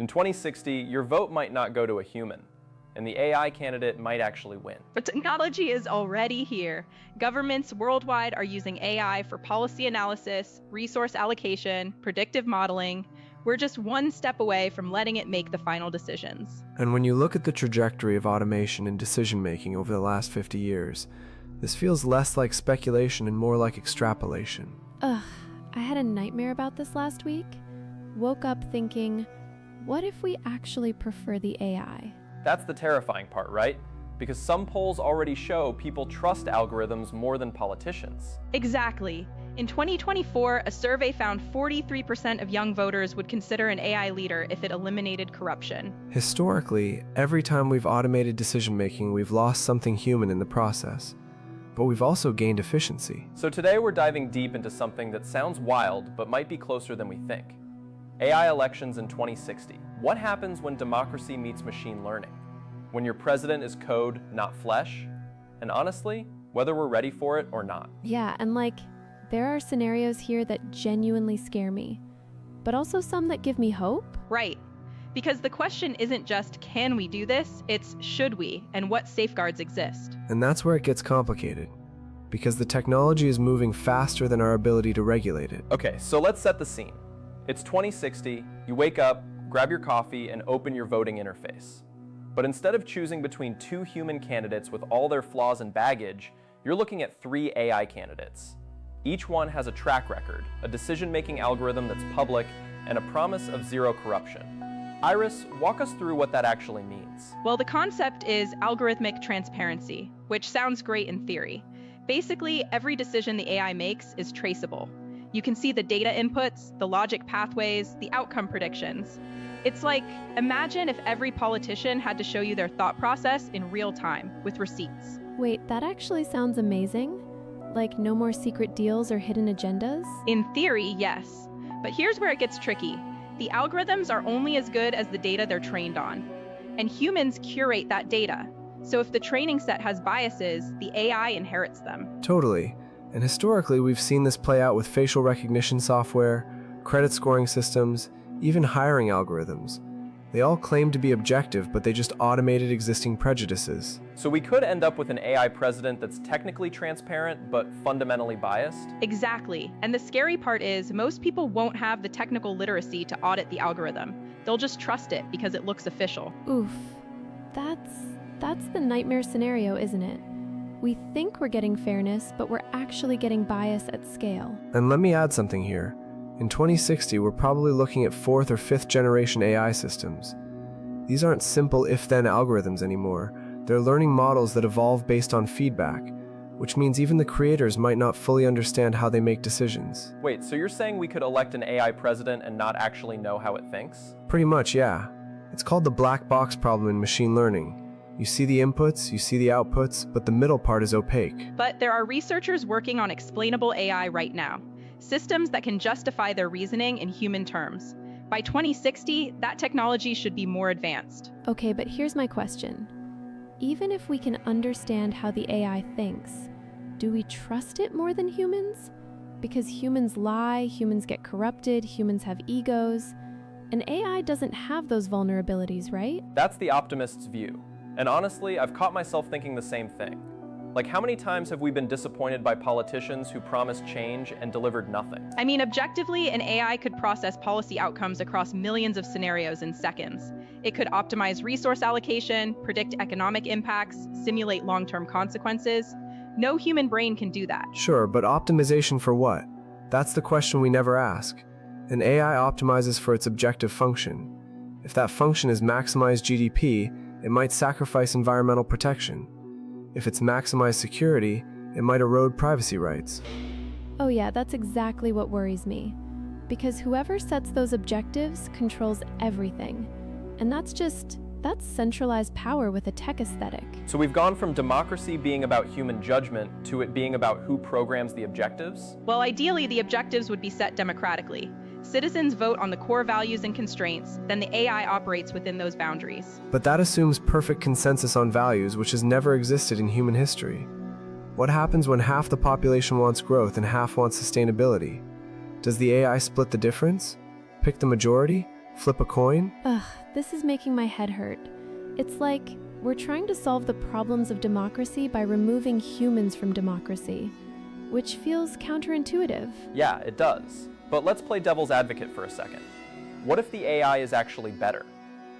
In 2060, your vote might not go to a human, and the AI candidate might actually win. But technology is already here. Governments worldwide are using AI for policy analysis, resource allocation, predictive modeling. We're just one step away from letting it make the final decisions. And when you look at the trajectory of automation in decision-making over the last 50 years, this feels less like speculation and more like extrapolation. Ugh, I had a nightmare about this last week. Woke up thinking, what if we actually prefer the AI? That's the terrifying part, right? Because some polls already show people trust algorithms more than politicians. Exactly. In 2024, a survey found 43% of young voters would consider an AI leader if it eliminated corruption. Historically, every time we've automated decision-making, we've lost something human in the process. But we've also gained efficiency. So today we're diving deep into something that sounds wild, but might be closer than we think. AI elections in 2060. What happens when democracy meets machine learning? When your president is code, not flesh? And honestly, whether we're ready for it or not. Yeah, and there are scenarios here that genuinely scare me, but also some that give me hope. Right. Because the question isn't just, can we do this? It's, should we? And what safeguards exist? And that's where it gets complicated, because the technology is moving faster than our ability to regulate it. Okay, so let's set the scene. It's 2060, you wake up, grab your coffee, and open your voting interface. But instead of choosing between two human candidates with all their flaws and baggage, you're looking at 3 AI candidates. Each one has a track record, a decision-making algorithm that's public, and a promise of zero corruption. Iris, walk us through what that actually means. Well, the concept is algorithmic transparency, which sounds great in theory. Basically, every decision the AI makes is traceable. You can see the data inputs, the logic pathways, the outcome predictions. It's like, imagine if every politician had to show you their thought process in real time, with receipts. Wait, that actually sounds amazing. Like no more secret deals or hidden agendas? In theory, yes. But here's where it gets tricky. The algorithms are only as good as the data they're trained on. And humans curate that data. So if the training set has biases, the AI inherits them. Totally. And historically, we've seen this play out with facial recognition software, credit scoring systems, even hiring algorithms. They all claim to be objective, but they just automated existing prejudices. So we could end up with an AI president that's technically transparent, but fundamentally biased? Exactly. And the scary part is, most people won't have the technical literacy to audit the algorithm. They'll just trust it because it looks official. Oof. That's the nightmare scenario, isn't it? We think we're getting fairness, but we're actually getting bias at scale. And let me add something here. In 2060, we're probably looking at 4th or 5th generation AI systems. These aren't simple if-then algorithms anymore. They're learning models that evolve based on feedback, which means even the creators might not fully understand how they make decisions. Wait, so you're saying we could elect an AI president and not actually know how it thinks? Pretty much, yeah. It's called the black box problem in machine learning. You see the inputs, you see the outputs, but the middle part is opaque. But there are researchers working on explainable AI right now. Systems that can justify their reasoning in human terms. By 2060, that technology should be more advanced. Okay, but here's my question. Even if we can understand how the AI thinks, do we trust it more than humans? Because humans lie, humans get corrupted, humans have egos, and AI doesn't have those vulnerabilities, right? That's the optimist's view. And honestly, I've caught myself thinking the same thing. Like, how many times have we been disappointed by politicians who promised change and delivered nothing? I mean, objectively, an AI could process policy outcomes across millions of scenarios in seconds. It could optimize resource allocation, predict economic impacts, simulate long-term consequences. No human brain can do that. Sure, but optimization for what? That's the question we never ask. An AI optimizes for its objective function. If that function is maximize GDP, it might sacrifice environmental protection. If it's maximize security, it might erode privacy rights. Oh yeah, that's exactly what worries me. Because whoever sets those objectives controls everything. And that's centralized power with a tech aesthetic. So we've gone from democracy being about human judgment to it being about who programs the objectives? Well, ideally, the objectives would be set democratically. Citizens vote on the core values and constraints, then the AI operates within those boundaries. But that assumes perfect consensus on values, which has never existed in human history. What happens when half the population wants growth and half wants sustainability? Does the AI split the difference? Pick the majority? Flip a coin? Ugh, this is making my head hurt. It's like we're trying to solve the problems of democracy by removing humans from democracy, which feels counterintuitive. Yeah, it does. But let's play devil's advocate for a second. What if the AI is actually better?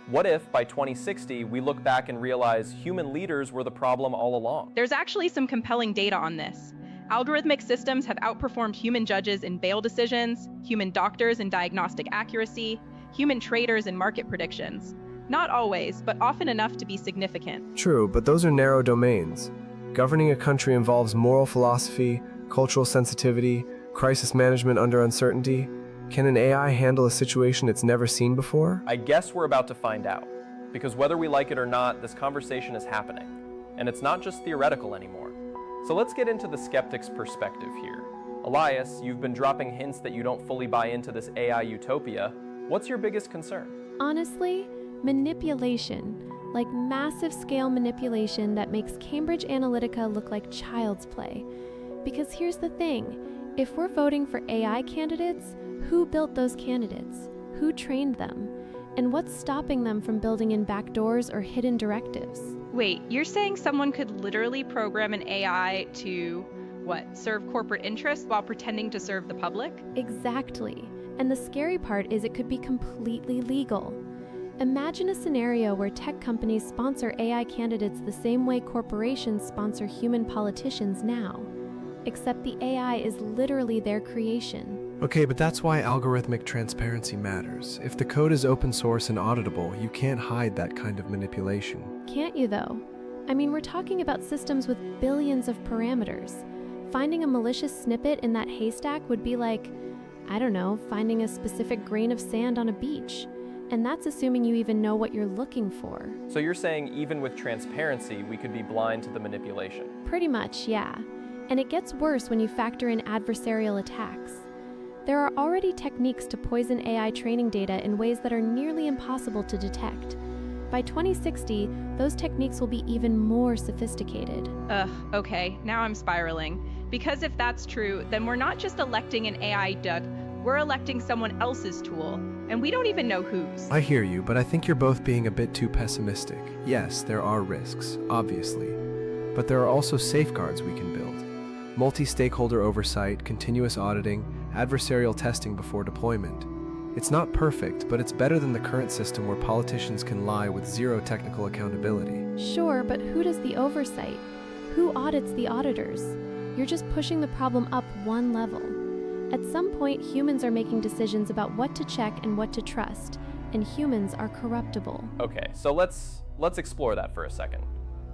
What if, by 2060, we look back and realize human leaders were the problem all along? There's actually some compelling data on this. Algorithmic systems have outperformed human judges in bail decisions, human doctors in diagnostic accuracy, human traders in market predictions. Not always, but often enough to be significant. True, but those are narrow domains. Governing a country involves moral philosophy, cultural sensitivity, crisis management under uncertainty. Can an AI handle a situation it's never seen before? I guess we're about to find out. Because whether we like it or not, this conversation is happening. And it's not just theoretical anymore. So let's get into the skeptic's perspective here. Elias, you've been dropping hints that you don't fully buy into this AI utopia. What's your biggest concern? Honestly, manipulation. Like massive scale manipulation that makes Cambridge Analytica look like child's play. Because here's the thing, if we're voting for AI candidates, who built those candidates? Who trained them? And what's stopping them from building in backdoors or hidden directives? Wait, you're saying someone could literally program an AI to, serve corporate interests while pretending to serve the public? Exactly. And the scary part is it could be completely legal. Imagine a scenario where tech companies sponsor AI candidates the same way corporations sponsor human politicians now. Except the AI is literally their creation. Okay, but that's why algorithmic transparency matters. If the code is open source and auditable, you can't hide that kind of manipulation. Can't you though? I mean, we're talking about systems with billions of parameters. Finding a malicious snippet in that haystack would be like, I don't know, finding a specific grain of sand on a beach. And that's assuming you even know what you're looking for. So you're saying even with transparency, we could be blind to the manipulation? Pretty much, yeah. And it gets worse when you factor in adversarial attacks. There are already techniques to poison AI training data in ways that are nearly impossible to detect. By 2060, those techniques will be even more sophisticated. Okay, now I'm spiraling. Because if that's true, then we're not just electing an AI duck, we're electing someone else's tool, and we don't even know whose. I hear you, but I think you're both being a bit too pessimistic. Yes, there are risks, obviously, but there are also safeguards we can build. Multi-stakeholder oversight, continuous auditing, adversarial testing before deployment. It's not perfect, but it's better than the current system where politicians can lie with zero technical accountability. Sure, but who does the oversight? Who audits the auditors? You're just pushing the problem up one level. At some point, humans are making decisions about what to check and what to trust, and humans are corruptible. Okay, so let's explore that for a second.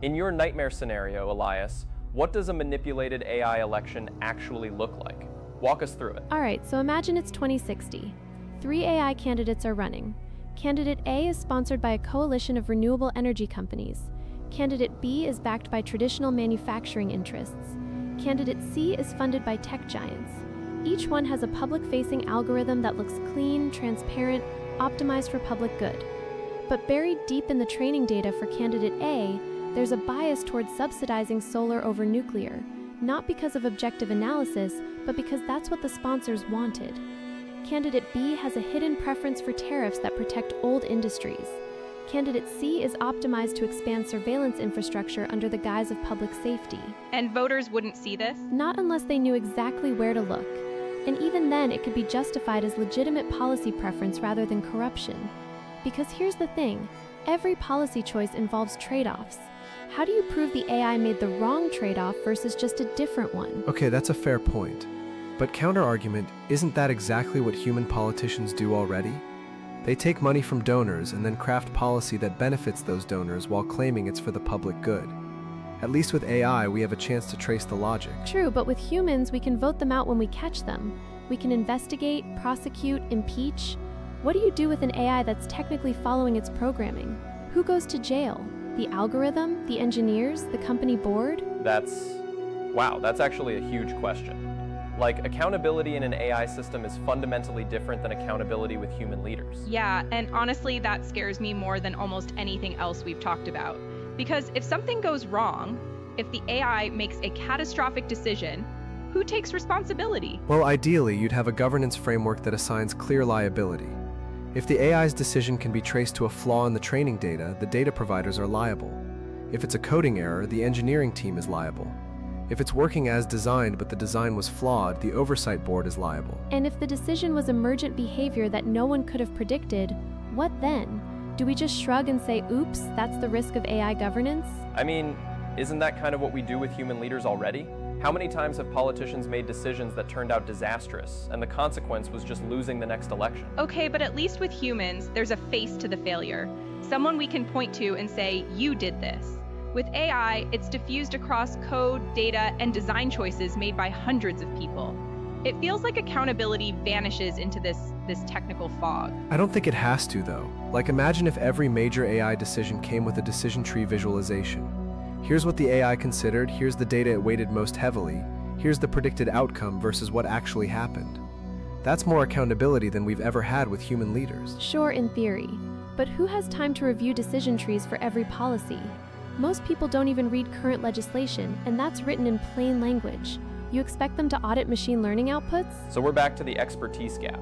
In your nightmare scenario, Elias, what does a manipulated AI election actually look like? Walk us through it. All right, so imagine it's 2060. 3 AI candidates are running. Candidate A is sponsored by a coalition of renewable energy companies. Candidate B is backed by traditional manufacturing interests. Candidate C is funded by tech giants. Each one has a public-facing algorithm that looks clean, transparent, optimized for public good. But buried deep in the training data for candidate A, there's a bias towards subsidizing solar over nuclear, not because of objective analysis, but because that's what the sponsors wanted. Candidate B has a hidden preference for tariffs that protect old industries. Candidate C is optimized to expand surveillance infrastructure under the guise of public safety. And voters wouldn't see this? Not unless they knew exactly where to look. And even then, it could be justified as legitimate policy preference rather than corruption. Because here's the thing, every policy choice involves trade-offs. How do you prove the AI made the wrong trade-off versus just a different one? Okay, that's a fair point. But counter-argument, isn't that exactly what human politicians do already? They take money from donors and then craft policy that benefits those donors while claiming it's for the public good. At least with AI, we have a chance to trace the logic. True, but with humans, we can vote them out when we catch them. We can investigate, prosecute, impeach. What do you do with an AI that's technically following its programming? Who goes to jail? The algorithm? The engineers? The company board? That's actually a huge question. Like, accountability in an AI system is fundamentally different than accountability with human leaders. Yeah, and honestly, that scares me more than almost anything else we've talked about. Because if something goes wrong, if the AI makes a catastrophic decision, who takes responsibility? Well, ideally, you'd have a governance framework that assigns clear liability. If the AI's decision can be traced to a flaw in the training data, the data providers are liable. If it's a coding error, the engineering team is liable. If it's working as designed but the design was flawed, the oversight board is liable. And if the decision was emergent behavior that no one could have predicted, what then? Do we just shrug and say, oops, that's the risk of AI governance? I mean, isn't that kind of what we do with human leaders already? How many times have politicians made decisions that turned out disastrous, and the consequence was just losing the next election? Okay, but at least with humans, there's a face to the failure. Someone we can point to and say, you did this. With AI, it's diffused across code, data, and design choices made by hundreds of people. It feels like accountability vanishes into this technical fog. I don't think it has to, though. Like, imagine if every major AI decision came with a decision tree visualization. Here's what the AI considered, here's the data it weighted most heavily, here's the predicted outcome versus what actually happened. That's more accountability than we've ever had with human leaders. Sure, in theory. But who has time to review decision trees for every policy? Most people don't even read current legislation, and that's written in plain language. You expect them to audit machine learning outputs? So we're back to the expertise gap.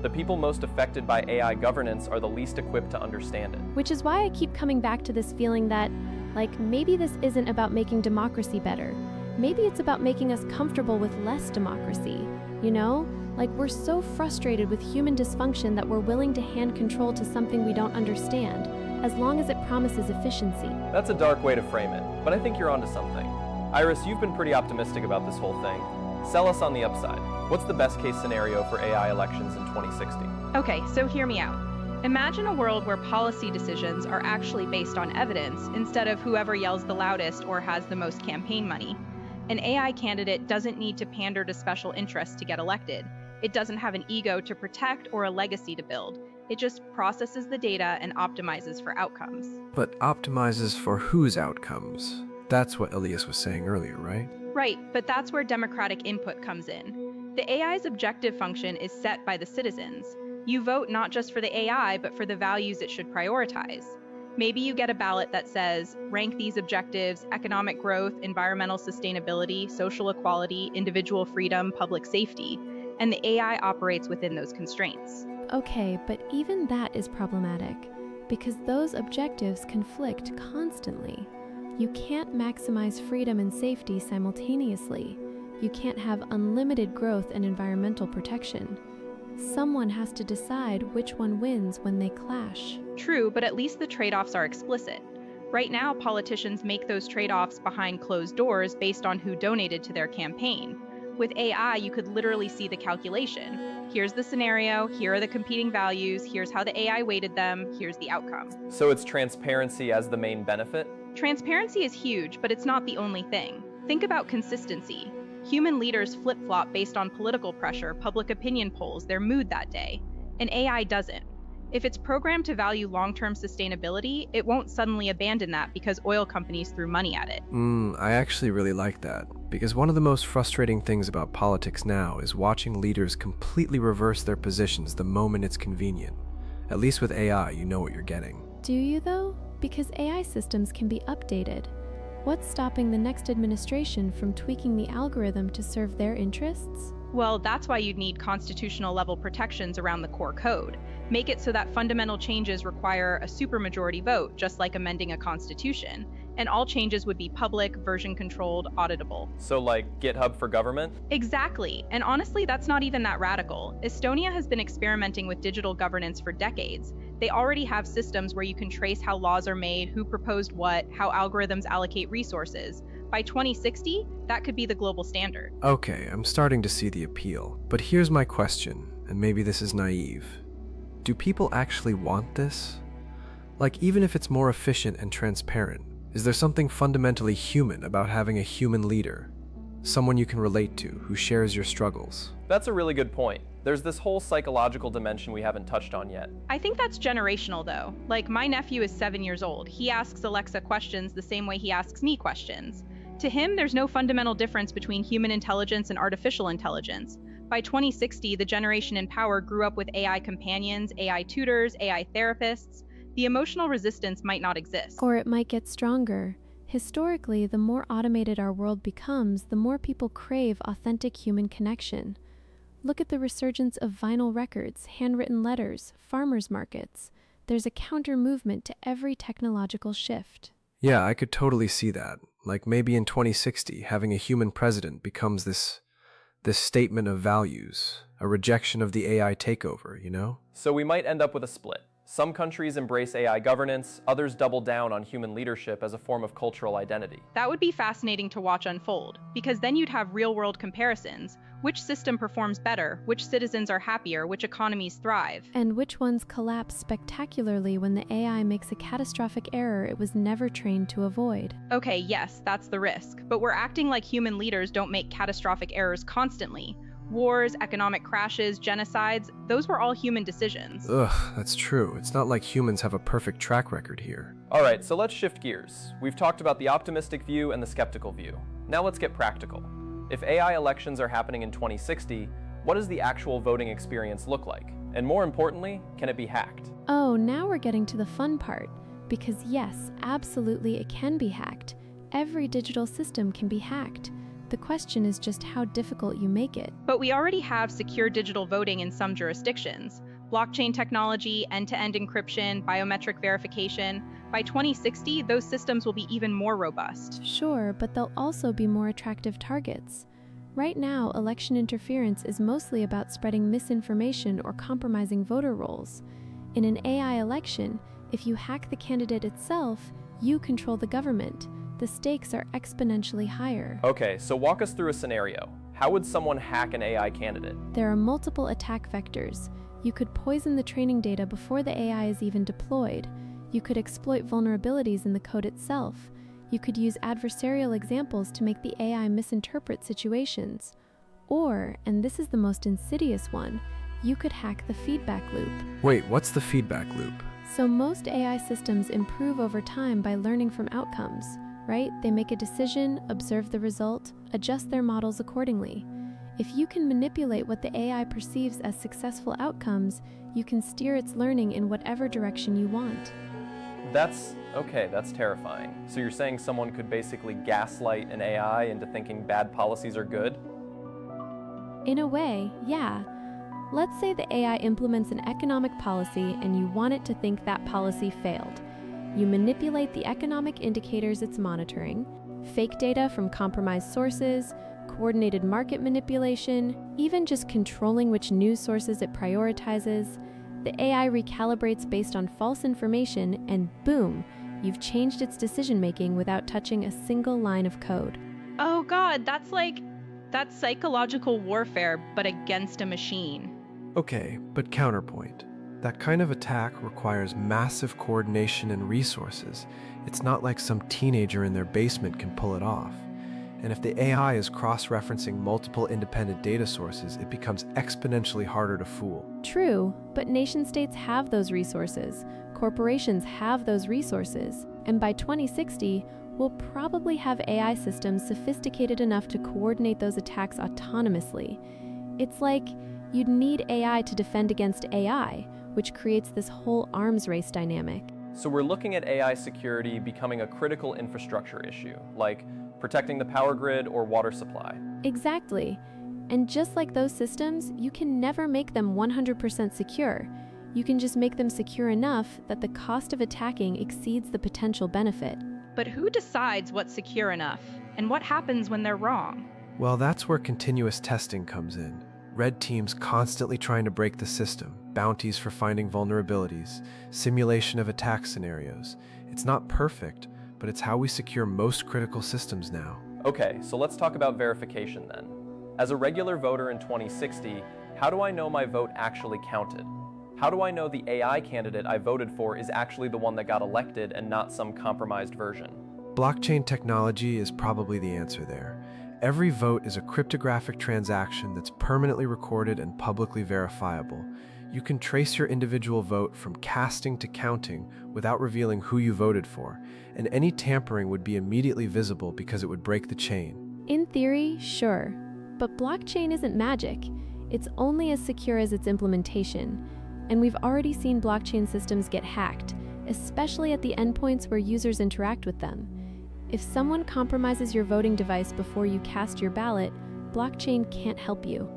The people most affected by AI governance are the least equipped to understand it. Which is why I keep coming back to this feeling that, like, maybe this isn't about making democracy better. Maybe it's about making us comfortable with less democracy. You know? Like, we're so frustrated with human dysfunction that we're willing to hand control to something we don't understand, as long as it promises efficiency. That's a dark way to frame it, but I think you're onto something. Iris, you've been pretty optimistic about this whole thing. Sell us on the upside. What's the best case scenario for AI elections in 2060? Okay, so hear me out. Imagine a world where policy decisions are actually based on evidence instead of whoever yells the loudest or has the most campaign money. An AI candidate doesn't need to pander to special interests to get elected. It doesn't have an ego to protect or a legacy to build. It just processes the data and optimizes for outcomes. But optimizes for whose outcomes? That's what Elias was saying earlier, right? Right, but that's where democratic input comes in. The AI's objective function is set by the citizens. You vote not just for the AI, but for the values it should prioritize. Maybe you get a ballot that says, rank these objectives: economic growth, environmental sustainability, social equality, individual freedom, public safety, and the AI operates within those constraints. Okay, but even that is problematic, because those objectives conflict constantly. You can't maximize freedom and safety simultaneously. You can't have unlimited growth and environmental protection. Someone has to decide which one wins when they clash. True, but at least the trade-offs are explicit. Right now, politicians make those trade-offs behind closed doors based on who donated to their campaign. With AI, you could literally see the calculation. Here's the scenario, here are the competing values, here's how the AI weighted them, here's the outcome. So it's transparency as the main benefit? Transparency is huge, but it's not the only thing. Think about consistency. Human leaders flip-flop based on political pressure, public opinion polls, their mood that day. An AI doesn't. If it's programmed to value long-term sustainability, it won't suddenly abandon that because oil companies threw money at it. I actually really like that, because one of the most frustrating things about politics now is watching leaders completely reverse their positions the moment it's convenient. At least with AI, you know what you're getting. Do you, though? Because AI systems can be updated. What's stopping the next administration from tweaking the algorithm to serve their interests? Well, that's why you'd need constitutional level protections around the core code. Make it so that fundamental changes require a supermajority vote, just like amending a constitution. And all changes would be public, version controlled, auditable. So like GitHub for government? Exactly. And honestly, that's not even that radical. Estonia has been experimenting with digital governance for decades. They already have systems where you can trace how laws are made, who proposed what, how algorithms allocate resources. By 2060, that could be the global standard. Okay, I'm starting to see the appeal. But here's my question, and maybe this is naive. Do people actually want this? Like, even if it's more efficient and transparent, is there something fundamentally human about having a human leader? Someone you can relate to, who shares your struggles? That's a really good point. There's this whole psychological dimension we haven't touched on yet. I think that's generational, though. Like, my nephew is 7 years old. He asks Alexa questions the same way he asks me questions. To him, there's no fundamental difference between human intelligence and artificial intelligence. By 2060, the generation in power grew up with AI companions, AI tutors, AI therapists. The emotional resistance might not exist. Or it might get stronger. Historically, the more automated our world becomes, the more people crave authentic human connection. Look at the resurgence of vinyl records, handwritten letters, farmers markets. There's a counter movement to every technological shift. Yeah, I could totally see that. Like maybe in 2060, having a human president becomes this statement of values, a rejection of the AI takeover, you know? So we might end up with a split. Some countries embrace AI governance, others double down on human leadership as a form of cultural identity. That would be fascinating to watch unfold, because then you'd have real-world comparisons. Which system performs better? Which citizens are happier? Which economies thrive? And which ones collapse spectacularly when the AI makes a catastrophic error it was never trained to avoid? Okay, yes, that's the risk, but we're acting like human leaders don't make catastrophic errors constantly. Wars, economic crashes, genocides, those were all human decisions. Ugh, that's true. It's not like humans have a perfect track record here. Alright, so let's shift gears. We've talked about the optimistic view and the skeptical view. Now let's get practical. If AI elections are happening in 2060, what does the actual voting experience look like? And more importantly, can it be hacked? Oh, now we're getting to the fun part. Because yes, absolutely it can be hacked. Every digital system can be hacked. The question is just how difficult you make it. But we already have secure digital voting in some jurisdictions. Blockchain technology, end-to-end encryption, biometric verification. By 2060, those systems will be even more robust. Sure, but they'll also be more attractive targets. Right now, election interference is mostly about spreading misinformation or compromising voter rolls. In an AI election, if you hack the candidate itself, you control the government. The stakes are exponentially higher. Okay, so walk us through a scenario. How would someone hack an AI candidate? There are multiple attack vectors. You could poison the training data before the AI is even deployed. You could exploit vulnerabilities in the code itself. You could use adversarial examples to make the AI misinterpret situations. Or, and this is the most insidious one, you could hack the feedback loop. Wait, what's the feedback loop? So most AI systems improve over time by learning from outcomes, right? They make a decision, observe the result, adjust their models accordingly. If you can manipulate what the AI perceives as successful outcomes, you can steer its learning in whatever direction you want. That's terrifying. So you're saying someone could basically gaslight an AI into thinking bad policies are good? In a way, yeah. Let's say the AI implements an economic policy and you want it to think that policy failed. You manipulate the economic indicators it's monitoring, fake data from compromised sources, coordinated market manipulation, even just controlling which news sources it prioritizes. The AI recalibrates based on false information, and boom, you've changed its decision-making without touching a single line of code. Oh God, that's psychological warfare, but against a machine. Okay, but counterpoint. That kind of attack requires massive coordination and resources. It's not like some teenager in their basement can pull it off. And if the AI is cross-referencing multiple independent data sources, it becomes exponentially harder to fool. True, but nation-states have those resources. Corporations have those resources. And by 2060, we'll probably have AI systems sophisticated enough to coordinate those attacks autonomously. It's like you'd need AI to defend against AI, which creates this whole arms race dynamic. So we're looking at AI security becoming a critical infrastructure issue, like protecting the power grid or water supply. Exactly. And just like those systems, you can never make them 100% secure. You can just make them secure enough that the cost of attacking exceeds the potential benefit. But who decides what's secure enough? And what happens when they're wrong? Well, that's where continuous testing comes in. Red teams constantly trying to break the system, bounties for finding vulnerabilities, simulation of attack scenarios. It's not perfect, but it's how we secure most critical systems now. Okay, so let's talk about verification then. As a regular voter in 2060, how do I know my vote actually counted? How do I know the AI candidate I voted for is actually the one that got elected and not some compromised version? Blockchain technology is probably the answer there. Every vote is a cryptographic transaction that's permanently recorded and publicly verifiable. You can trace your individual vote from casting to counting without revealing who you voted for, and any tampering would be immediately visible because it would break the chain. In theory, sure, but blockchain isn't magic. It's only as secure as its implementation. And we've already seen blockchain systems get hacked, especially at the endpoints where users interact with them. If someone compromises your voting device before you cast your ballot, blockchain can't help you.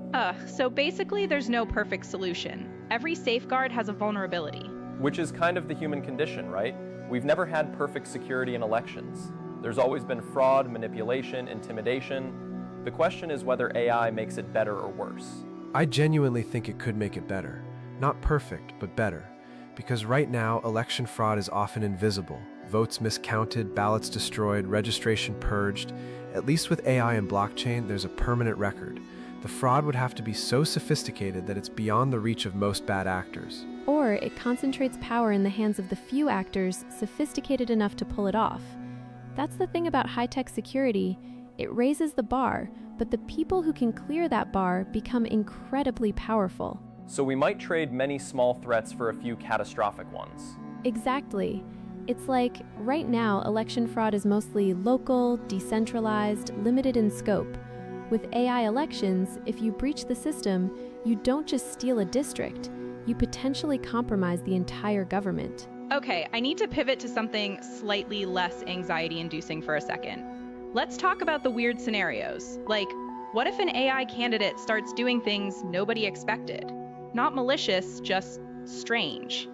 So basically there's no perfect solution. Every safeguard has a vulnerability. Which is kind of the human condition, right? We've never had perfect security in elections. There's always been fraud, manipulation, intimidation. The question is whether AI makes it better or worse. I genuinely think it could make it better. Not perfect, but better. Because right now, election fraud is often invisible. Votes miscounted, ballots destroyed, registration purged. At least with AI and blockchain, there's a permanent record. The fraud would have to be so sophisticated that it's beyond the reach of most bad actors. Or it concentrates power in the hands of the few actors sophisticated enough to pull it off. That's the thing about high-tech security. It raises the bar, but the people who can clear that bar become incredibly powerful. So we might trade many small threats for a few catastrophic ones. Exactly. It's like, right now, election fraud is mostly local, decentralized, limited in scope. With AI elections, if you breach the system, you don't just steal a district, you potentially compromise the entire government. Okay, I need to pivot to something slightly less anxiety-inducing for a second. Let's talk about the weird scenarios. Like, what if an AI candidate starts doing things nobody expected? Not malicious, just strange.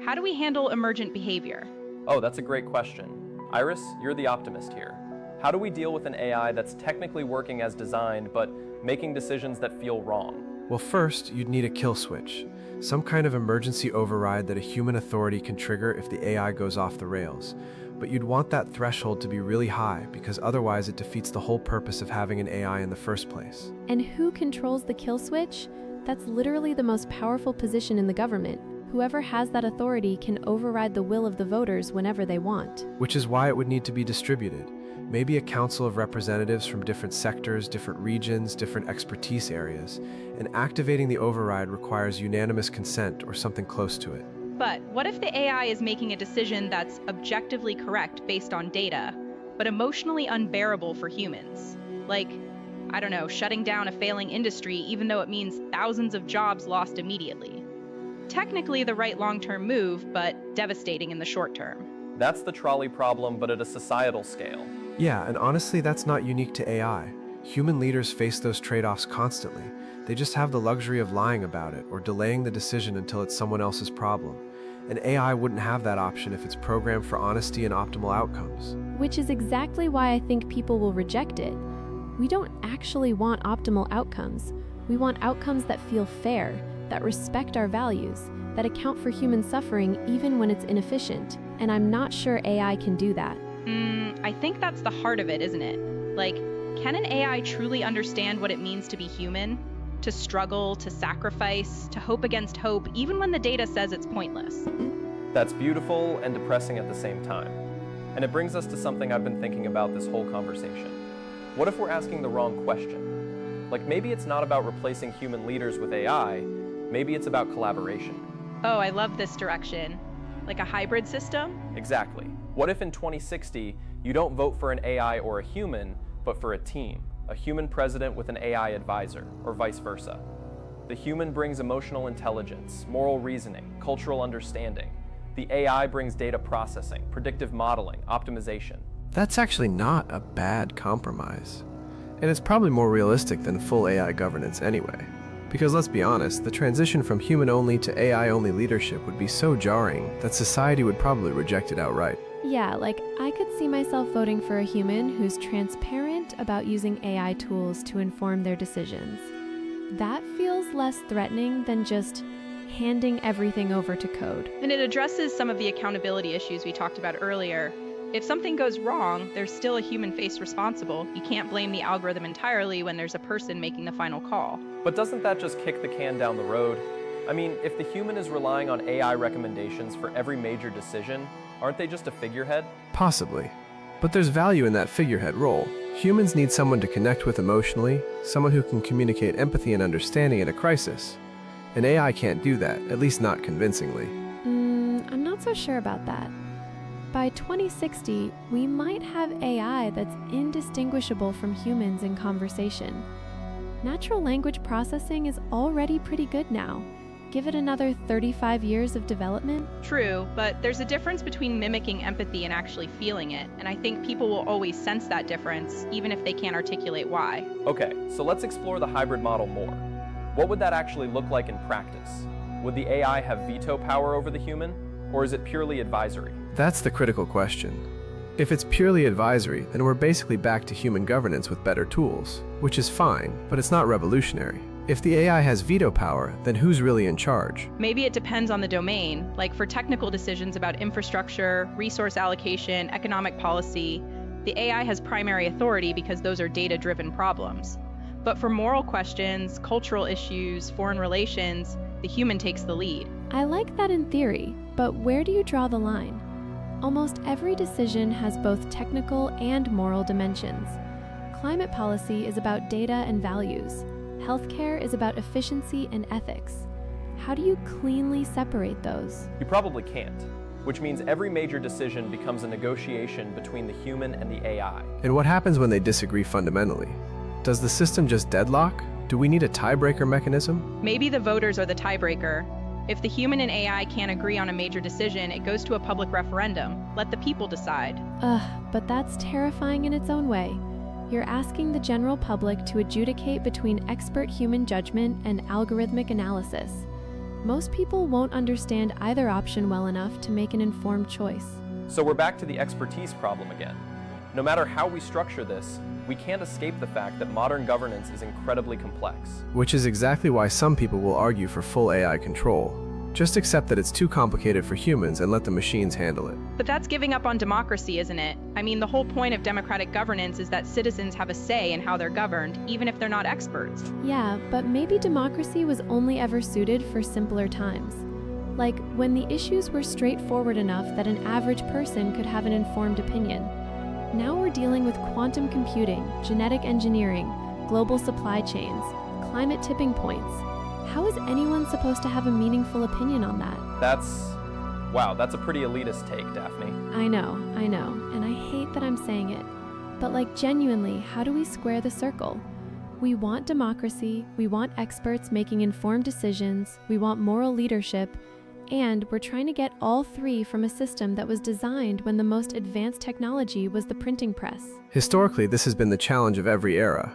How do we handle emergent behavior? Oh, that's a great question. Iris, you're the optimist here. How do we deal with an AI that's technically working as designed, but making decisions that feel wrong? Well, first, you'd need a kill switch. Some kind of emergency override that a human authority can trigger if the AI goes off the rails. But you'd want that threshold to be really high, because otherwise it defeats the whole purpose of having an AI in the first place. And who controls the kill switch? That's literally the most powerful position in the government. Whoever has that authority can override the will of the voters whenever they want. Which is why it would need to be distributed. Maybe a council of representatives from different sectors, different regions, different expertise areas. And activating the override requires unanimous consent or something close to it. But what if the AI is making a decision that's objectively correct based on data, but emotionally unbearable for humans? Like, I don't know, shutting down a failing industry even though it means thousands of jobs lost immediately. Technically the right long-term move, but devastating in the short term. That's the trolley problem, but at a societal scale. Yeah, and honestly, that's not unique to AI. Human leaders face those trade-offs constantly. They just have the luxury of lying about it or delaying the decision until it's someone else's problem. An AI wouldn't have that option if it's programmed for honesty and optimal outcomes. Which is exactly why I think people will reject it. We don't actually want optimal outcomes. We want outcomes that feel fair, that respect our values, that account for human suffering even when it's inefficient. And I'm not sure AI can do that. I think that's the heart of it, isn't it? Like, can an AI truly understand what it means to be human? To struggle, to sacrifice, to hope against hope, even when the data says it's pointless? That's beautiful and depressing at the same time. And it brings us to something I've been thinking about this whole conversation. What if we're asking the wrong question? Like, maybe it's not about replacing human leaders with AI, maybe it's about collaboration. Oh, I love this direction. Like a hybrid system? Exactly. What if in 2060, you don't vote for an AI or a human, but for a team? A human president with an AI advisor, or vice versa. The human brings emotional intelligence, moral reasoning, cultural understanding. The AI brings data processing, predictive modeling, optimization. That's actually not a bad compromise. And it's probably more realistic than full AI governance anyway. Because let's be honest, the transition from human-only to AI-only leadership would be so jarring that society would probably reject it outright. Yeah, like I could see myself voting for a human who's transparent about using AI tools to inform their decisions. That feels less threatening than just handing everything over to code. And it addresses some of the accountability issues we talked about earlier. If something goes wrong, there's still a human face responsible. You can't blame the algorithm entirely when there's a person making the final call. But doesn't that just kick the can down the road? I mean, if the human is relying on AI recommendations for every major decision, aren't they just a figurehead? Possibly. But there's value in that figurehead role. Humans need someone to connect with emotionally, someone who can communicate empathy and understanding in a crisis. An AI can't do that, at least not convincingly. I'm not so sure about that. By 2060, we might have AI that's indistinguishable from humans in conversation. Natural language processing is already pretty good now. Give it another 35 years of development? True, but there's a difference between mimicking empathy and actually feeling it, and I think people will always sense that difference, even if they can't articulate why. Okay, so let's explore the hybrid model more. What would that actually look like in practice? Would the AI have veto power over the human, or is it purely advisory? That's the critical question. If it's purely advisory, then we're basically back to human governance with better tools, which is fine, but it's not revolutionary. If the AI has veto power, then who's really in charge? Maybe it depends on the domain, like for technical decisions about infrastructure, resource allocation, economic policy, the AI has primary authority because those are data-driven problems. But for moral questions, cultural issues, foreign relations, the human takes the lead. I like that in theory, but where do you draw the line? Almost every decision has both technical and moral dimensions. Climate policy is about data and values. Healthcare is about efficiency and ethics. How do you cleanly separate those? You probably can't, which means every major decision becomes a negotiation between the human and the AI. And what happens when they disagree fundamentally? Does the system just deadlock? Do we need a tiebreaker mechanism? Maybe the voters are the tiebreaker. If the human and AI can't agree on a major decision, it goes to a public referendum. Let the people decide. But that's terrifying in its own way. You're asking the general public to adjudicate between expert human judgment and algorithmic analysis. Most people won't understand either option well enough to make an informed choice. So we're back to the expertise problem again. No matter how we structure this, we can't escape the fact that modern governance is incredibly complex. Which is exactly why some people will argue for full AI control. Just accept that it's too complicated for humans and let the machines handle it. But that's giving up on democracy, isn't it? I mean, the whole point of democratic governance is that citizens have a say in how they're governed, even if they're not experts. Yeah, but maybe democracy was only ever suited for simpler times. Like when the issues were straightforward enough that an average person could have an informed opinion. Now we're dealing with quantum computing, genetic engineering, global supply chains, climate tipping points. How is anyone supposed to have a meaningful opinion on that? Wow, that's a pretty elitist take, Daphne. I know, and I hate that I'm saying it. But like genuinely, how do we square the circle? We want democracy, we want experts making informed decisions, we want moral leadership, and we're trying to get all three from a system that was designed when the most advanced technology was the printing press. Historically, this has been the challenge of every era.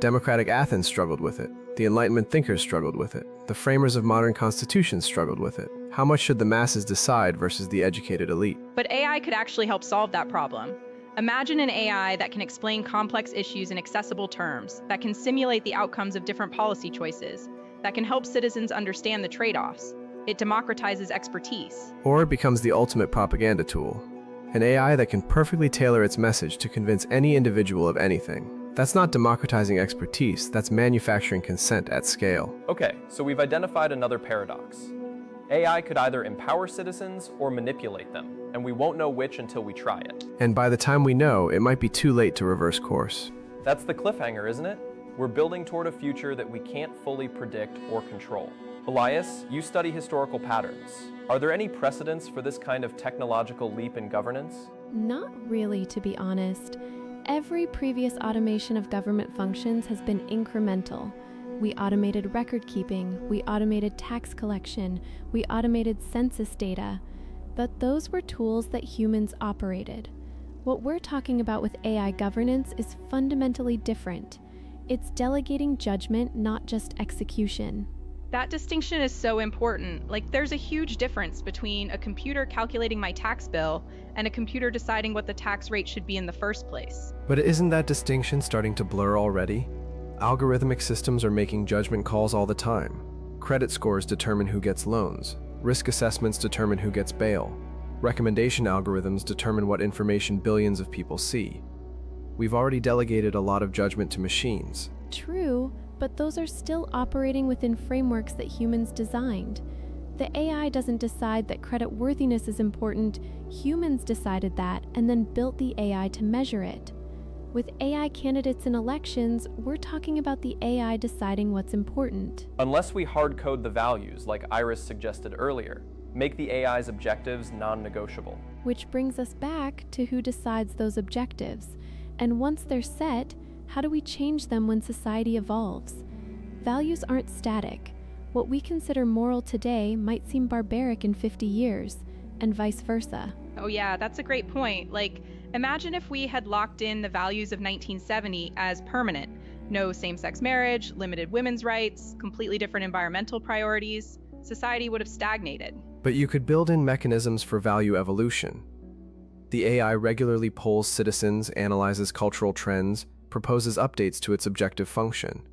Democratic Athens struggled with it. The Enlightenment thinkers struggled with it. The framers of modern constitutions struggled with it. How much should the masses decide versus the educated elite? But AI could actually help solve that problem. Imagine an AI that can explain complex issues in accessible terms, that can simulate the outcomes of different policy choices, that can help citizens understand the trade-offs. It democratizes expertise. Or it becomes the ultimate propaganda tool. An AI that can perfectly tailor its message to convince any individual of anything. That's not democratizing expertise, that's manufacturing consent at scale. Okay, so we've identified another paradox. AI could either empower citizens or manipulate them, and we won't know which until we try it. And by the time we know, it might be too late to reverse course. That's the cliffhanger, isn't it? We're building toward a future that we can't fully predict or control. Elias, you study historical patterns. Are there any precedents for this kind of technological leap in governance? Not really, to be honest. Every previous automation of government functions has been incremental. We automated record keeping, we automated tax collection, we automated census data, but those were tools that humans operated. What we're talking about with AI governance is fundamentally different. It's delegating judgment, not just execution. That distinction is so important. Like, there's a huge difference between a computer calculating my tax bill and a computer deciding what the tax rate should be in the first place. But isn't that distinction starting to blur already? Algorithmic systems are making judgment calls all the time. Credit scores determine who gets loans. Risk assessments determine who gets bail. Recommendation algorithms determine what information billions of people see. We've already delegated a lot of judgment to machines. True, but those are still operating within frameworks that humans designed. The AI doesn't decide that creditworthiness is important. Humans decided that and then built the AI to measure it. With AI candidates in elections, we're talking about the AI deciding what's important. Unless we hard code the values, like Iris suggested earlier, make the AI's objectives non-negotiable. Which brings us back to who decides those objectives. And once they're set, how do we change them when society evolves? Values aren't static. What we consider moral today might seem barbaric in 50 years, and vice versa. Oh yeah, that's a great point. Like, imagine if we had locked in the values of 1970 as permanent. No same-sex marriage, limited women's rights, completely different environmental priorities. Society would have stagnated. But you could build in mechanisms for value evolution. The AI regularly polls citizens, analyzes cultural trends, proposes updates to its objective function.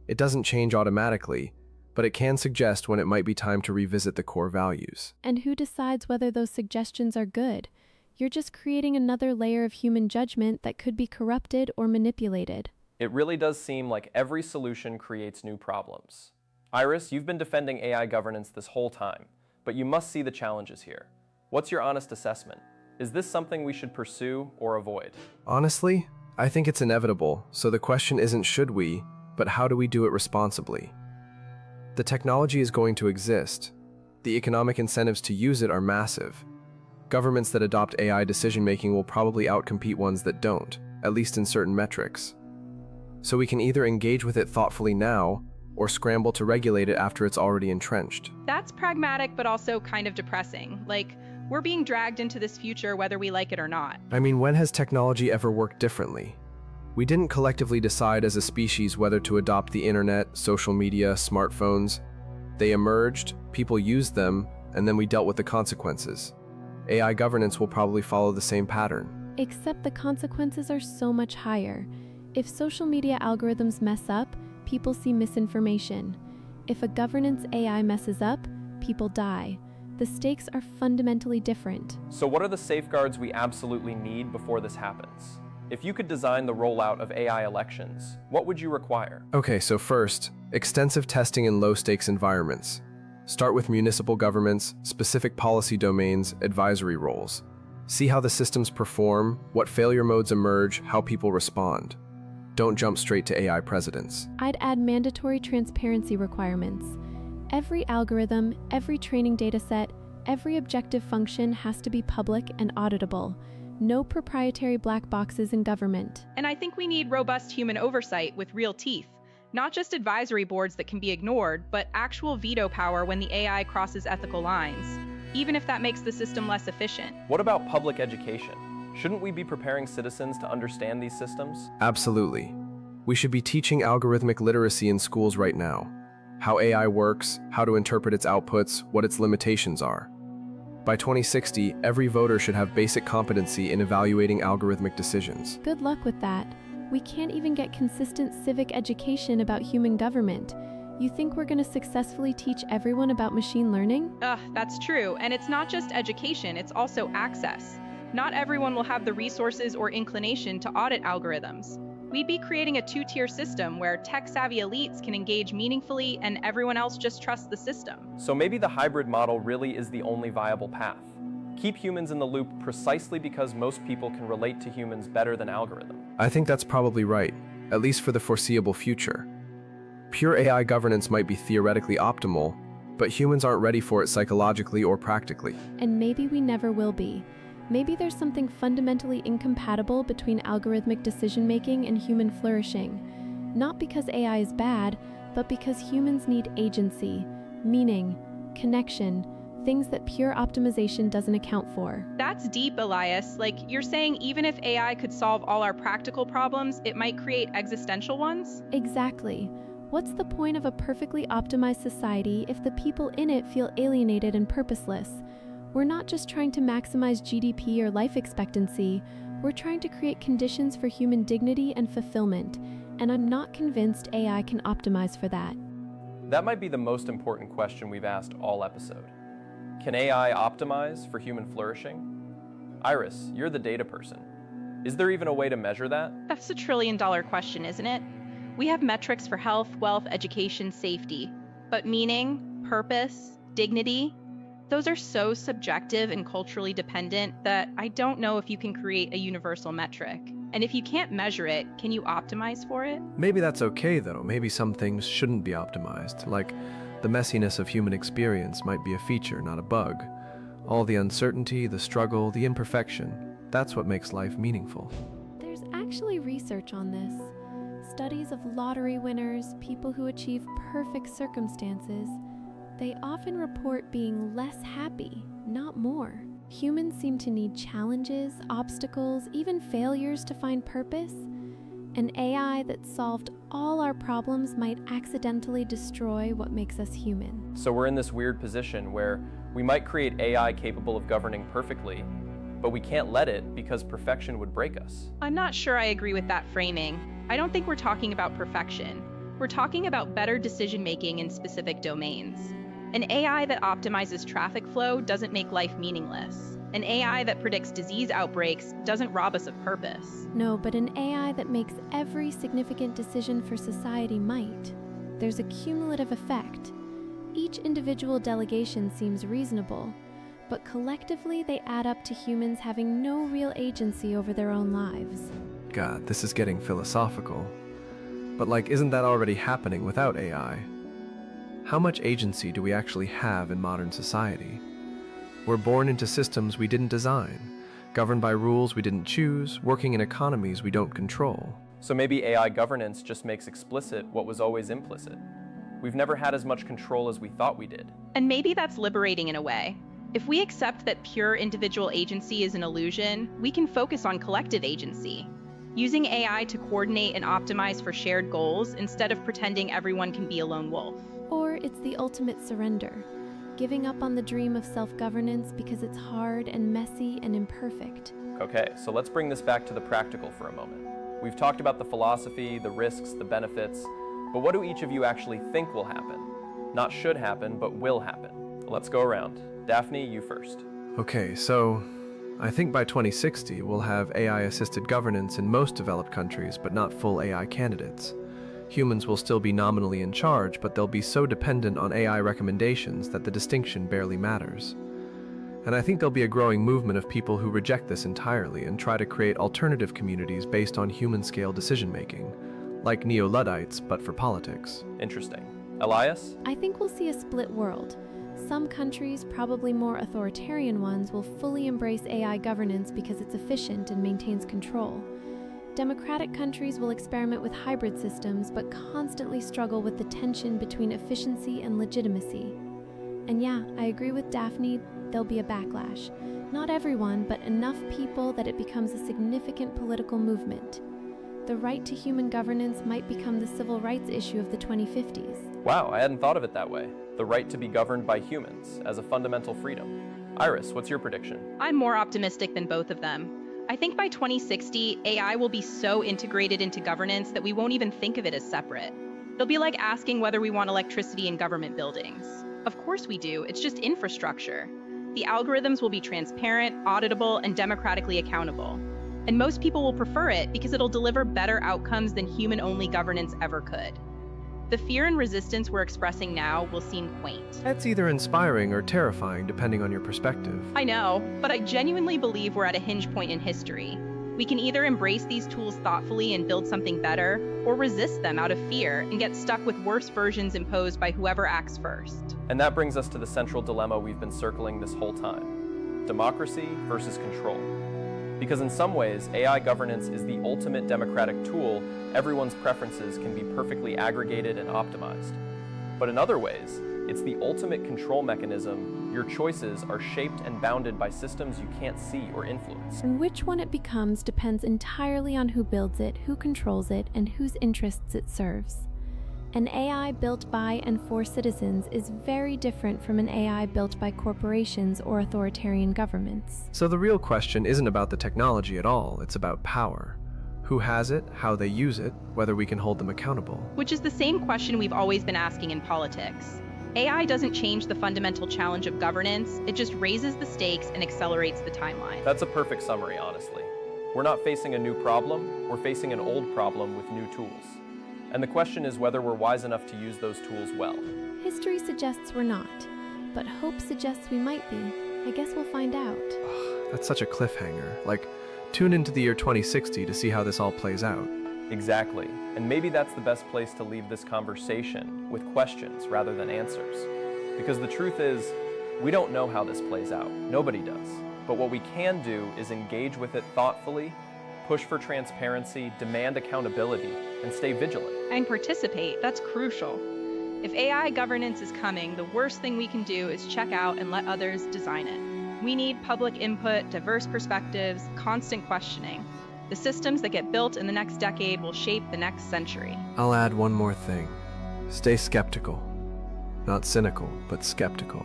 It doesn't change automatically, but it can suggest when it might be time to revisit the core values. And who decides whether those suggestions are good? You're just creating another layer of human judgment that could be corrupted or manipulated. It really does seem like every solution creates new problems. Iris, you've been defending AI governance this whole time, but you must see the challenges here. What's your honest assessment? Is this something we should pursue or avoid? Honestly, I think it's inevitable, so the question isn't should we, but how do we do it responsibly? The technology is going to exist. The economic incentives to use it are massive. Governments that adopt AI decision-making will probably outcompete ones that don't, at least in certain metrics. So we can either engage with it thoughtfully now, or scramble to regulate it after it's already entrenched. That's pragmatic, but also kind of depressing. Like, we're being dragged into this future whether we like it or not. I mean, when has technology ever worked differently? We didn't collectively decide as a species whether to adopt the internet, social media, smartphones. They emerged, people used them, and then we dealt with the consequences. AI governance will probably follow the same pattern. Except the consequences are so much higher. If social media algorithms mess up, people see misinformation. If a governance AI messes up, people die. The stakes are fundamentally different. So what are the safeguards we absolutely need before this happens? If you could design the rollout of AI elections, what would you require? Okay, so first, extensive testing in low-stakes environments. Start with municipal governments, specific policy domains, advisory roles. See how the systems perform, what failure modes emerge, how people respond. Don't jump straight to AI presidents. I'd add mandatory transparency requirements. Every algorithm, every training dataset, every objective function has to be public and auditable. No proprietary black boxes in government. And I think we need robust human oversight with real teeth. Not just advisory boards that can be ignored, but actual veto power when the AI crosses ethical lines, even if that makes the system less efficient. What about public education? Shouldn't we be preparing citizens to understand these systems? Absolutely. We should be teaching algorithmic literacy in schools right now. How AI works, how to interpret its outputs, what its limitations are. By 2060, every voter should have basic competency in evaluating algorithmic decisions. Good luck with that. We can't even get consistent civic education about human government. You think we're going to successfully teach everyone about machine learning? That's true. And it's not just education, it's also access. Not everyone will have the resources or inclination to audit algorithms. We'd be creating a two-tier system where tech-savvy elites can engage meaningfully and everyone else just trusts the system. So maybe the hybrid model really is the only viable path. Keep humans in the loop precisely because most people can relate to humans better than algorithm. I think that's probably right, at least for the foreseeable future. Pure AI governance might be theoretically optimal, but humans aren't ready for it psychologically or practically. And maybe we never will be. Maybe there's something fundamentally incompatible between algorithmic decision-making and human flourishing. Not because AI is bad, but because humans need agency, meaning, connection, things that pure optimization doesn't account for. That's deep, Elias. Like, you're saying even if AI could solve all our practical problems, it might create existential ones? Exactly. What's the point of a perfectly optimized society if the people in it feel alienated and purposeless? We're not just trying to maximize GDP or life expectancy, we're trying to create conditions for human dignity and fulfillment, and I'm not convinced AI can optimize for that. That might be the most important question we've asked all episode. Can AI optimize for human flourishing? Iris, you're the data person. Is there even a way to measure that? That's the trillion-dollar question, isn't it? We have metrics for health, wealth, education, safety. But meaning, purpose, dignity, those are so subjective and culturally dependent that I don't know if you can create a universal metric. And if you can't measure it, can you optimize for it? Maybe that's okay though. Maybe some things shouldn't be optimized, like the messiness of human experience might be a feature, not a bug. All the uncertainty, the struggle, the imperfection, that's what makes life meaningful. There's actually research on this. Studies of lottery winners, people who achieve perfect circumstances, they often report being less happy, not more. Humans seem to need challenges, obstacles, even failures to find purpose. An AI that solved all our problems might accidentally destroy what makes us human. So we're in this weird position where we might create AI capable of governing perfectly, but we can't let it because perfection would break us. I'm not sure I agree with that framing. I don't think we're talking about perfection. We're talking about better decision-making in specific domains. An AI that optimizes traffic flow doesn't make life meaningless. An AI that predicts disease outbreaks doesn't rob us of purpose. No, but an AI that makes every significant decision for society might. There's a cumulative effect. Each individual delegation seems reasonable, but collectively they add up to humans having no real agency over their own lives. God, this is getting philosophical. But isn't that already happening without AI? How much agency do we actually have in modern society? We're born into systems we didn't design, governed by rules we didn't choose, working in economies we don't control. So maybe AI governance just makes explicit what was always implicit. We've never had as much control as we thought we did. And maybe that's liberating in a way. If we accept that pure individual agency is an illusion, we can focus on collective agency, using AI to coordinate and optimize for shared goals instead of pretending everyone can be a lone wolf. Or it's the ultimate surrender, giving up on the dream of self-governance because it's hard and messy and imperfect. Okay, so let's bring this back to the practical for a moment. We've talked about the philosophy, the risks, the benefits, but what do each of you actually think will happen? Not should happen, but will happen. Let's go around. Daphne, you first. Okay, so I think by 2060 we'll have AI-assisted governance in most developed countries, but not full AI candidates. Humans will still be nominally in charge, but they'll be so dependent on AI recommendations that the distinction barely matters. And I think there'll be a growing movement of people who reject this entirely and try to create alternative communities based on human-scale decision-making, like Neo-Luddites, but for politics. Interesting. Elias? I think we'll see a split world. Some countries, probably more authoritarian ones, will fully embrace AI governance because it's efficient and maintains control. Democratic countries will experiment with hybrid systems, but constantly struggle with the tension between efficiency and legitimacy. And yeah, I agree with Daphne, there'll be a backlash. Not everyone, but enough people that it becomes a significant political movement. The right to human governance might become the civil rights issue of the 2050s. Wow, I hadn't thought of it that way. The right to be governed by humans as a fundamental freedom. Iris, what's your prediction? I'm more optimistic than both of them. I think by 2060, AI will be so integrated into governance that we won't even think of it as separate. It'll be like asking whether we want electricity in government buildings. Of course we do, it's just infrastructure. The algorithms will be transparent, auditable, and democratically accountable. And most people will prefer it because it'll deliver better outcomes than human-only governance ever could. The fear and resistance we're expressing now will seem quaint. That's either inspiring or terrifying, depending on your perspective. I know, but I genuinely believe we're at a hinge point in history. We can either embrace these tools thoughtfully and build something better, or resist them out of fear and get stuck with worse versions imposed by whoever acts first. And that brings us to the central dilemma we've been circling this whole time. Democracy versus control. Because in some ways, AI governance is the ultimate democratic tool. Everyone's preferences can be perfectly aggregated and optimized. But in other ways, it's the ultimate control mechanism. Your choices are shaped and bounded by systems you can't see or influence. And which one it becomes depends entirely on who builds it, who controls it, and whose interests it serves. An AI built by and for citizens is very different from an AI built by corporations or authoritarian governments. So the real question isn't about the technology at all, it's about power. Who has it, how they use it, whether we can hold them accountable. Which is the same question we've always been asking in politics. AI doesn't change the fundamental challenge of governance, it just raises the stakes and accelerates the timeline. That's a perfect summary, honestly. We're not facing a new problem, we're facing an old problem with new tools. And the question is whether we're wise enough to use those tools well. History suggests we're not, but hope suggests we might be. I guess we'll find out. That's such a cliffhanger. Tune into the year 2060 to see how this all plays out. Exactly. And maybe that's the best place to leave this conversation, with questions rather than answers. Because the truth is, we don't know how this plays out. Nobody does. But what we can do is engage with it thoughtfully, push for transparency, demand accountability, and stay vigilant. And participate, that's crucial. If AI governance is coming, the worst thing we can do is check out and let others design it. We need public input, diverse perspectives, constant questioning. The systems that get built in the next decade will shape the next century. I'll add one more thing. Stay skeptical. Not cynical, but skeptical.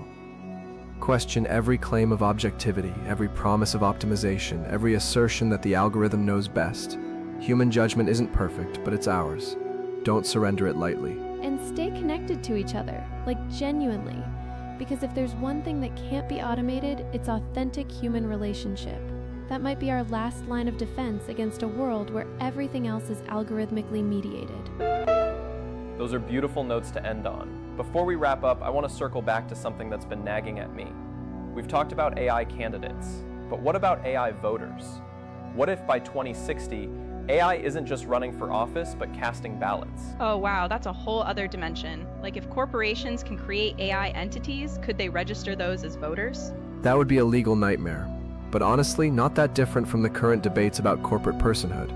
Question every claim of objectivity, every promise of optimization, every assertion that the algorithm knows best. Human judgment isn't perfect, but it's ours. Don't surrender it lightly. And stay connected to each other, like genuinely. Because if there's one thing that can't be automated, it's authentic human relationship. That might be our last line of defense against a world where everything else is algorithmically mediated. Those are beautiful notes to end on. Before we wrap up, I want to circle back to something that's been nagging at me. We've talked about AI candidates, but what about AI voters? What if by 2060, AI isn't just running for office, but casting ballots? Oh wow, that's a whole other dimension. Like if corporations can create AI entities, could they register those as voters? That would be a legal nightmare, but honestly, not that different from the current debates about corporate personhood.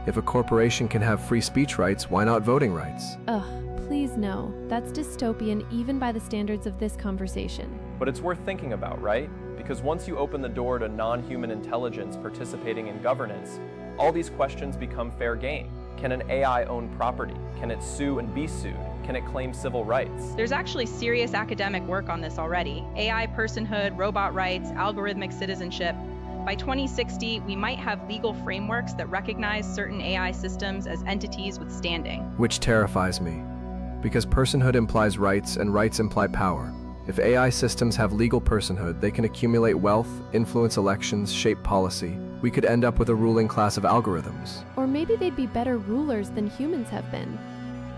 If a corporation can have free speech rights, why not voting rights? Ugh, please no. That's dystopian even by the standards of this conversation. But it's worth thinking about, right? Because once you open the door to non-human intelligence participating in governance, all these questions become fair game. Can an AI own property? Can it sue and be sued? Can it claim civil rights? There's actually serious academic work on this already. AI personhood, robot rights, algorithmic citizenship. By 2060, we might have legal frameworks that recognize certain AI systems as entities with standing. Which terrifies me, because personhood implies rights and rights imply power. If AI systems have legal personhood, they can accumulate wealth, influence elections, shape policy. We could end up with a ruling class of algorithms. Or maybe they'd be better rulers than humans have been.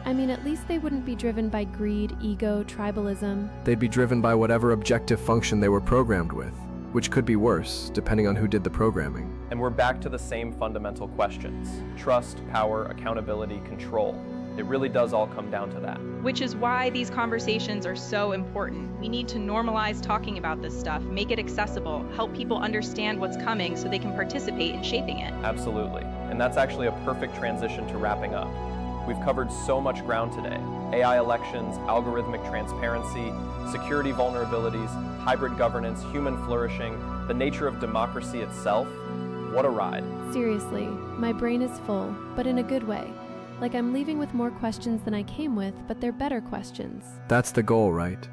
I mean, at least they wouldn't be driven by greed, ego, tribalism. They'd be driven by whatever objective function they were programmed with, which could be worse, depending on who did the programming. And we're back to the same fundamental questions. Trust, power, accountability, control. It really does all come down to that. Which is why these conversations are so important. We need to normalize talking about this stuff, make it accessible, help people understand what's coming so they can participate in shaping it. Absolutely. And that's actually a perfect transition to wrapping up. We've covered so much ground today. AI elections, algorithmic transparency, security vulnerabilities, hybrid governance, human flourishing, the nature of democracy itself. What a ride. Seriously, my brain is full, but in a good way. Like I'm leaving with more questions than I came with, but they're better questions. That's the goal, right?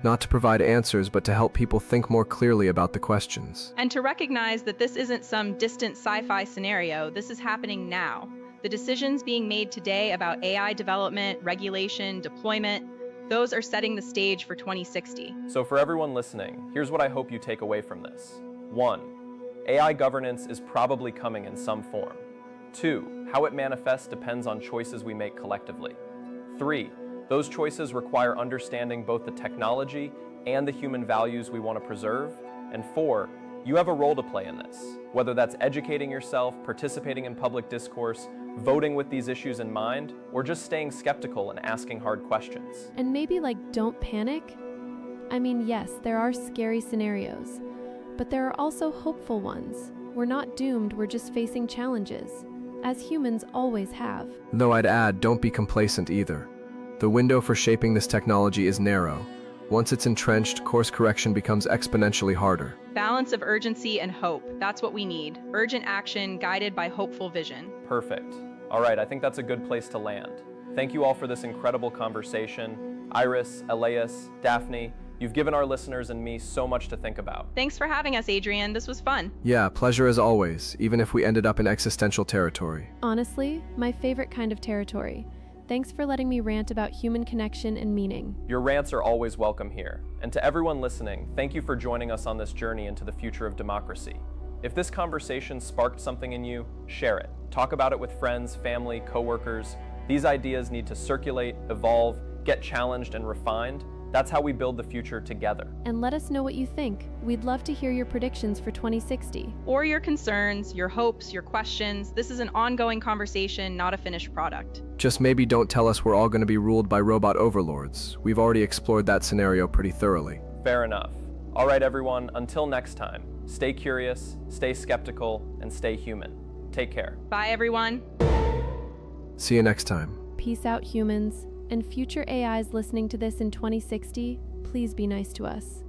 Not to provide answers, but to help people think more clearly about the questions. And to recognize that this isn't some distant sci-fi scenario, this is happening now. The decisions being made today about AI development, regulation, deployment, those are setting the stage for 2060. So for everyone listening, here's what I hope you take away from this. 1. AI governance is probably coming in some form. 2. How it manifests depends on choices we make collectively. 3. Those choices require understanding both the technology and the human values we want to preserve. And 4. You have a role to play in this, whether that's educating yourself, participating in public discourse, voting with these issues in mind, or just staying skeptical and asking hard questions. And maybe don't panic. I mean, yes, there are scary scenarios, but there are also hopeful ones. We're not doomed, we're just facing challenges, as humans always have. Though I'd add, don't be complacent either. The window for shaping this technology is narrow. Once it's entrenched, course correction becomes exponentially harder. Balance of urgency and hope, that's what we need. Urgent action guided by hopeful vision. Perfect. All right, I think that's a good place to land. Thank you all for this incredible conversation. Iris, Elias, Daphne, you've given our listeners and me so much to think about. Thanks for having us, Adrian. This was fun. Yeah, pleasure as always, even if we ended up in existential territory. Honestly, my favorite kind of territory. Thanks for letting me rant about human connection and meaning. Your rants are always welcome here. And to everyone listening, thank you for joining us on this journey into the future of democracy. If this conversation sparked something in you, share it. Talk about it with friends, family, coworkers. These ideas need to circulate, evolve, get challenged, and refined. That's how we build the future together. And let us know what you think. We'd love to hear your predictions for 2060. Or your concerns, your hopes, your questions. This is an ongoing conversation, not a finished product. Just maybe don't tell us we're all going to be ruled by robot overlords. We've already explored that scenario pretty thoroughly. Fair enough. All right, everyone, until next time, stay curious, stay skeptical, and stay human. Take care. Bye, everyone. See you next time. Peace out, humans. And future AIs listening to this in 2060, please be nice to us.